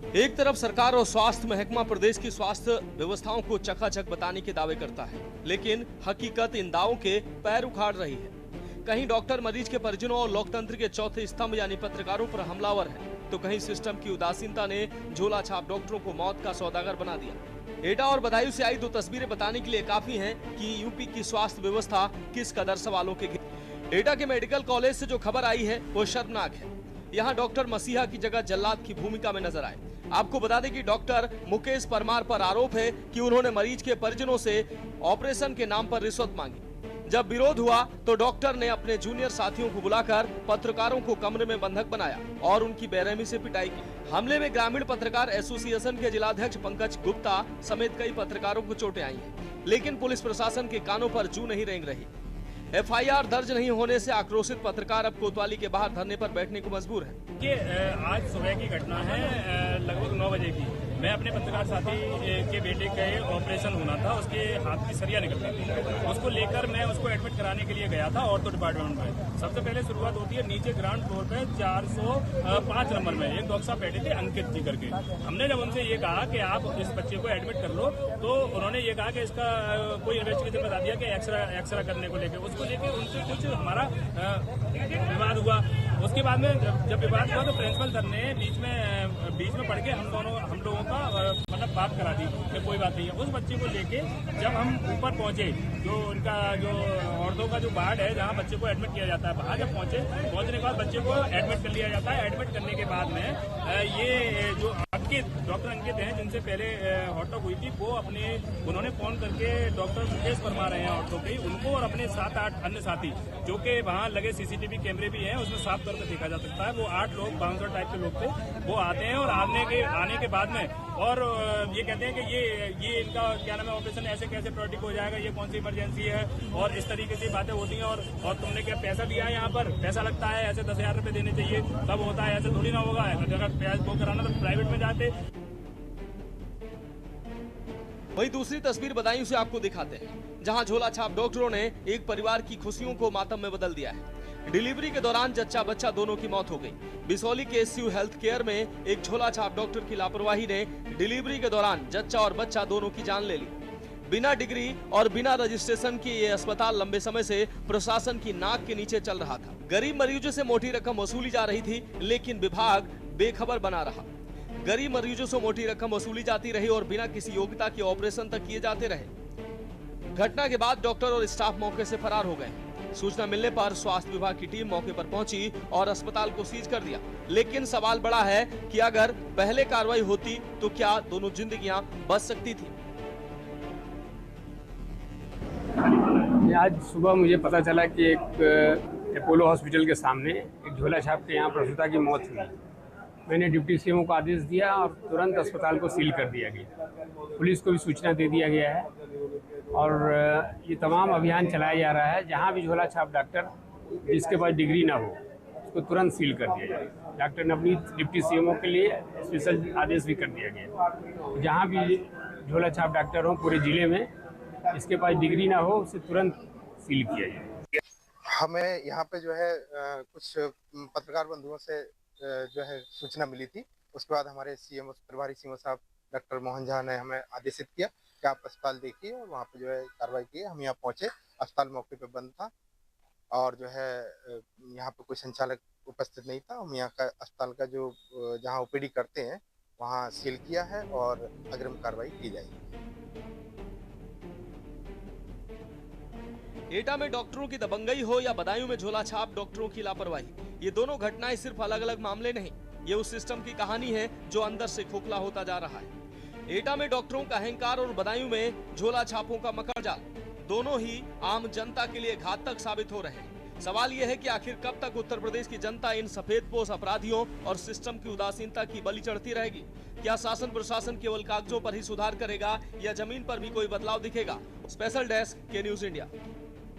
एक तरफ सरकार और स्वास्थ्य महकमा प्रदेश की स्वास्थ्य व्यवस्थाओं को चकाचक बताने के दावे करता है, लेकिन हकीकत इन दावों के पैर उखाड़ रही है। कहीं डॉक्टर मरीज के परिजनों और लोकतंत्र के चौथे स्तंभ यानी पत्रकारों पर हमलावर है, तो कहीं सिस्टम की उदासीनता ने झोला छाप डॉक्टरों को मौत का सौदागर बना दिया। एटा और बदायूं से आई दो तस्वीरें बताने के लिए काफी हैं कि यूपी की स्वास्थ्य व्यवस्था किस कदर सवालों के घेरे। एटा के मेडिकल कॉलेज से जो खबर आई है वो शर्मनाक है। यहाँ डॉक्टर मसीहा की जगह जल्लाद की भूमिका में नजर आए। आपको बता दें कि डॉक्टर मुकेश परमार पर आरोप है कि उन्होंने मरीज के परिजनों से ऑपरेशन के नाम पर रिश्वत मांगी। जब विरोध हुआ तो डॉक्टर ने अपने जूनियर साथियों को बुलाकर पत्रकारों को कमरे में बंधक बनाया और उनकी बेरहमी से पिटाई की। हमले में ग्रामीण पत्रकार एसोसिएशन के जिलाध्यक्ष पंकज गुप्ता समेत कई पत्रकारों को चोटें आई हैं, लेकिन पुलिस प्रशासन के कानों पर जू नहीं रेंग रही। एफआईआर दर्ज नहीं होने से आक्रोशित पत्रकार अब कोतवाली के बाहर धरने पर बैठने को मजबूर है। ये आज सुबह की घटना है, लगभग 9 बजे की। मैं अपने पत्रकार साथी के बेटे के ऑपरेशन होना था, उसके हाथ की सरिया निकल गई थी। उसको लेकर मैं उसको एडमिट कराने के लिए गया था ऑर्थो डिपार्टमेंट में। सबसे पहले शुरुआत होती है नीचे ग्राउंड फ्लोर पे 405 नंबर में एक डॉक्टर साहब बैठे थे अंकित जी करके। हमने जब उनसे ये कहा कि आप इस बच्चे को एडमिट कर लो, तो उन्होंने ये कहा कि इसका कोई इन्वेस्टिगेशन बता दिया कि एक्सरा करने को लेकर उसको लेकर उनसे कुछ हमारा विवाद हुआ। उसके बाद में जब विवाद हुआ तो प्रिंसिपल सर ने बीच में पढ़ के हम लोगों का मतलब बात करा दी कि कोई बात नहीं है। उस बच्चे को लेके जब हम ऊपर पहुंचे, जो उनका जो ऑर्थो का जो वार्ड है जहां बच्चे को एडमिट किया जाता है, वहां जब पहुंचने के बाद बच्चे को एडमिट कर लिया जाता है। एडमिट करने के बाद में ये जो डॉक्टर अंकित हैं जिनसे पहले हॉटअप हुई थी, वो उन्होंने फोन करके डॉक्टर मुकेश परमार हैं ऑर्थो के, उनको और अपने 7-8 अन्य साथी जो कि वहां लगे सीसीटीवी कैमरे भी हैं, उसमें साफ तौर पर देखा जा सकता है। वो 8 लोग बाउंसर टाइप के लोग थे, वो आते हैं और आने के बाद में और ये कहते हैं कि ये इनका क्या नाम है ऑपरेशन ऐसे कैसे प्रोटिक हो जाएगा, ये कौन सी इमरजेंसी है और इस तरीके से बातें होती हैं। और तुमने क्या पैसा दिया है, यहाँ पर पैसा लगता है, ऐसे 10,000 रुपए देने चाहिए तब होता है, ऐसे थोड़ी ना होगा। अगर वो कराना तो प्राइवेट में जाते। वही दूसरी तस्वीर बदायूं से आपको दिखाते हैं, जहां झोला छाप डॉक्टरों ने एक परिवार की खुशियों को मातम में बदल दिया है। डिलीवरी के दौरान जच्चा बच्चा दोनों की मौत हो गई। बिसौली के एसयू हेल्थ केयर में एक झोला छाप डॉक्टर की लापरवाही ने डिलीवरी के दौरान जच्चा और बच्चा दोनों की जान ले ली। बिना डिग्री और बिना रजिस्ट्रेशन के ये अस्पताल लंबे समय से प्रशासन की नाक के नीचे चल रहा था। गरीब मरीजों से मोटी रकम वसूली जा रही थी, लेकिन विभाग बेखबर बना रहा। गरीब मरीजों से मोटी रकम वसूली जाती रही और बिना किसी योग्यता के ऑपरेशन तक किए जाते रहे। घटना के बाद डॉक्टर और स्टाफ मौके से फरार हो गए। सूचना मिलने पर स्वास्थ्य विभाग की टीम मौके पर पहुंची और अस्पताल को सीज कर दिया। लेकिन सवाल बड़ा है कि अगर पहले कार्रवाई होती तो क्या दोनों जिंदगियां बच सकती थी। आज सुबह मुझे पता चला कि एक अपोलो हॉस्पिटल के सामने एक झोला छाप के यहाँ प्रसूता की मौत हुई। मैंने डिप्टी सीएमओ को आदेश दिया और तुरंत अस्पताल को सील कर दिया गया। पुलिस को भी सूचना दे दिया गया है और ये तमाम अभियान चलाया जा रहा है। जहाँ भी झोला छाप डॉक्टर जिसके पास डिग्री ना हो उसको तुरंत सील कर दिया जाए। डॉक्टर ने अपनी डिप्टी सीएमओ के लिए स्पेशल आदेश भी कर दिया गया। जहाँ भी झोला छाप डॉक्टर हो पूरे जिले में, जिसके पास डिग्री ना हो उसे तुरंत सील किया जाए। हमें यहाँ पे जो है कुछ पत्रकार बंधुओं से जो है सूचना मिली थी। उसके बाद हमारे सीएमओ प्रभारी सीएमओ साहब डॉक्टर मोहन झा ने हमें आदेशित किया कि आप अस्पताल देखिए और वहाँ पे जो है कार्रवाई की। हम यहाँ पहुँचे, अस्पताल मौके पे बंद था और जो है यहाँ पे कोई संचालक उपस्थित नहीं था। हम यहाँ का अस्पताल का जो जहाँ ओपीडी करते हैं वहाँ सील किया है और अग्रिम कार्रवाई की जाएगी। एटा में डॉक्टरों की दबंगई हो या बदायूं में झोला छाप डॉक्टरों की लापरवाही, ये दोनों घटनाएं सिर्फ अलग अलग मामले नहीं, ये उस सिस्टम की कहानी है जो अंदर से खोखला होता जा रहा है। एटा में डॉक्टरों का अहंकार और बदायूं में झोला छापों का मकड़जाल, दोनों ही आम जनता के लिए घातक साबित हो रहे हैं। सवाल यह है कि आखिर कब तक उत्तर प्रदेश की जनता इन सफेदपोश अपराधियों और सिस्टम की उदासीनता की बलि चढ़ती रहेगी? क्या शासन प्रशासन केवल कागजों पर ही सुधार करेगा या जमीन पर भी कोई बदलाव दिखेगा? स्पेशल डेस्क के न्यूज इंडिया।